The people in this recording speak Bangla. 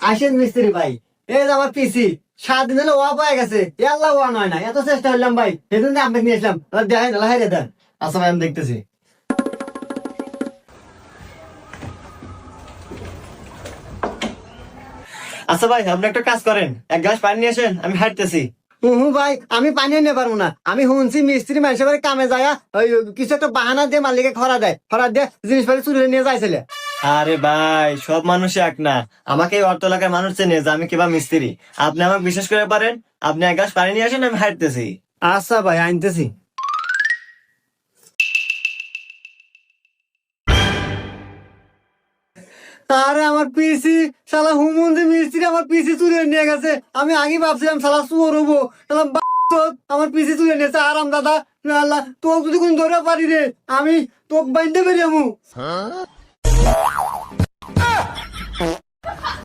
আসেন মিস্ত্রি ভাই, এই যে আমার পিসি 7 দিন হলো ওয়া পায়ে গেছে, আল্লাহ ওয়া নয় না, এত চেষ্টা করলাম ভাই, সেদিন আপনাকে নিয়ে আসলাম, দেখেন হাইরে দেন। আচ্ছা ভাই, আমি দেখতেছি। আচ্ছা ভাই, আপনি একটা কাজ করেন, এক গ্লাস পানি নিয়ে আসেন, আমি হাঁটতেছি। হুম ভাই, আমি পানি নিতে পারবো না। আমি শুনছি মিস্ত্রি মানুষের বাড়ি কামে যায়, ওই কিছু একটা বাহানা দিয়ে মালিকে খরা দেয়, খরা দিয়ে জিনিসপাতি চুরি নিয়ে যাইছিলে। আরে ভাই, সব মানুষ এক না। আমাকে এই অর্থ এলাকার মানুষ চেনে যে আমি কিবা মিস্ত্রি। আপনি আমাকে বিশ্বাস করে পারেন, আপনি এক গ্লাস পানি নিয়ে আসেন, আমি হাঁটতেছি। আচ্ছা ভাই, আনতেছি। আরে আমার পিসি, শালা হুমন্দি মিস্ত্রি আমার পিসি চুরি নিয়ে গেছে। আমি আগে ভাবছিলাম শালা চোর হবো, শালা আমার পিসি চুরি নিয়েছে। আরাম দাদা, আল্লাহ তো যদি কোন ধরে পারি রে, আমি তো বাইন্দে বেরিয়ে